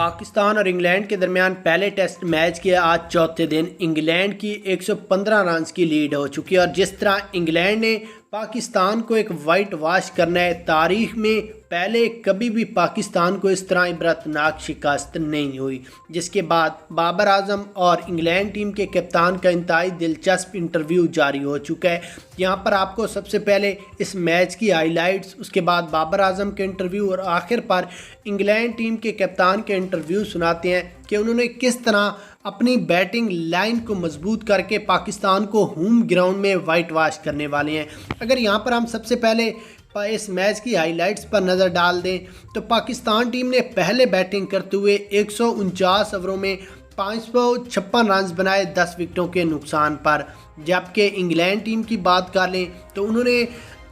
पाकिस्तान और इंग्लैंड के दरमियान पहले टेस्ट मैच के आज चौथे दिन इंग्लैंड की 115 रन की लीड हो चुकी है। और जिस तरह इंग्लैंड ने पाकिस्तान को एक वाइट वॉश करना है, तारीख में पहले कभी भी पाकिस्तान को इस तरह इबरतनाक शिकस्त नहीं हुई। जिसके बाद बाबर आजम और इंग्लैंड टीम के कप्तान का इंतहाई दिलचस्प इंटरव्यू जारी हो चुका है। यहाँ पर आपको सबसे पहले इस मैच की हाइलाइट्स, उसके बाद बाबर आजम के इंटरव्यू और आखिर पर इंग्लैंड टीम के कप्तान के इंटरव्यू सुनाते हैं कि उन्होंने किस तरह अपनी बैटिंग लाइन को मजबूत करके पाकिस्तान को होम ग्राउंड में वाइट वॉश करने वाले हैं। अगर यहाँ पर हम सबसे पहले इस मैच की हाइलाइट्स पर नज़र डाल दें तो पाकिस्तान टीम ने पहले बैटिंग करते हुए 149 ओवरों में 556 रन बनाए 10 विकेटों के नुकसान पर। जबकि इंग्लैंड टीम की बात कर लें तो उन्होंने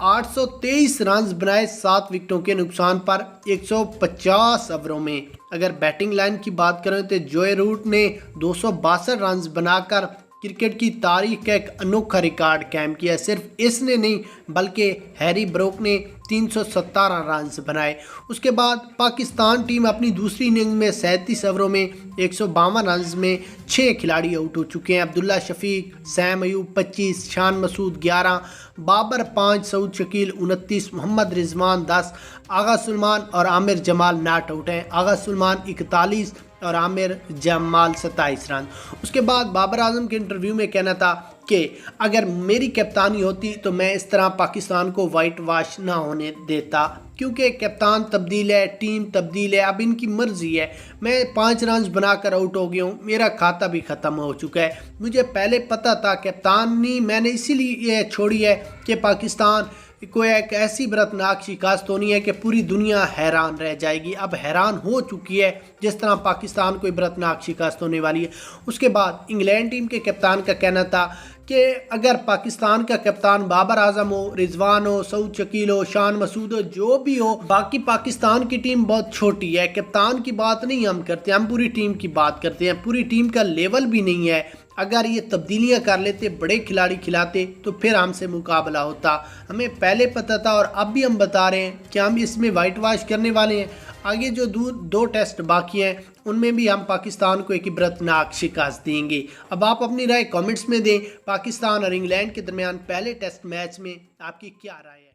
823 रन बनाए 7 विकेटों के नुकसान पर 150 ओवरों में। अगर बैटिंग लाइन की बात करें तो जोए रूट ने 262 रन बनाकर क्रिकेट की तारीख का एक अनोखा रिकॉर्ड कायम किया। सिर्फ इसने नहीं बल्कि हैरी ब्रोक ने 317 रन बनाए। उसके बाद पाकिस्तान टीम अपनी दूसरी इनिंग में 37 ओवरों में 152 रन में 6 खिलाड़ी आउट हो चुके हैं। अब्दुल्ला शफीक, सैम अयूब 25, शान मसूद 11, बाबर 5, सऊद शकील 29, मोहम्मद रिजवान 10, आगा सुलेमान और आमिर जमाल नॉट आउट हैं। आगा सुलेमान 41 और आमिर जमाल 27 रन। उसके बाद बाबर आजम के इंटरव्यू में कहना था कि अगर मेरी कप्तानी होती तो मैं इस तरह पाकिस्तान को वाइट वॉश ना होने देता, क्योंकि कप्तान तब्दील है, टीम तब्दील है, अब इनकी मर्जी है। मैं 5 रन बनाकर आउट हो गया हूँ, मेरा खाता भी ख़त्म हो चुका है। मुझे पहले पता था कप्तानी मैंने इसीलिए छोड़ी है कि पाकिस्तान को एक ऐसी इबरतनाक शिकस्त होनी है कि पूरी दुनिया हैरान रह जाएगी। अब हैरान हो चुकी है जिस तरह पाकिस्तान को इबरतनाक शिकस्त होने वाली है। उसके बाद इंग्लैंड टीम के कप्तान का कहना था कि अगर पाकिस्तान का कप्तान बाबर आजम हो, रिजवान हो, सऊद शकील हो, शान मसूद हो, जो भी हो, बाकी पाकिस्तान की टीम बहुत छोटी है। कप्तान की बात नहीं हम करते, हम पूरी टीम की बात करते हैं। पूरी टीम का लेवल भी नहीं है। अगर ये तब्दीलियां कर लेते, बड़े खिलाड़ी खिलाते तो फिर हमसे मुकाबला होता। हमें पहले पता था और अब भी हम बता रहे हैं कि हम इसमें वाइट वॉश करने वाले हैं। आगे जो दो टेस्ट बाकी हैं उनमें भी हम पाकिस्तान को एक इबरतनाक शिकस्त देंगे। अब आप अपनी राय कमेंट्स में दें। पाकिस्तान और इंग्लैंड के दरमियान पहले टेस्ट मैच में आपकी क्या राय है?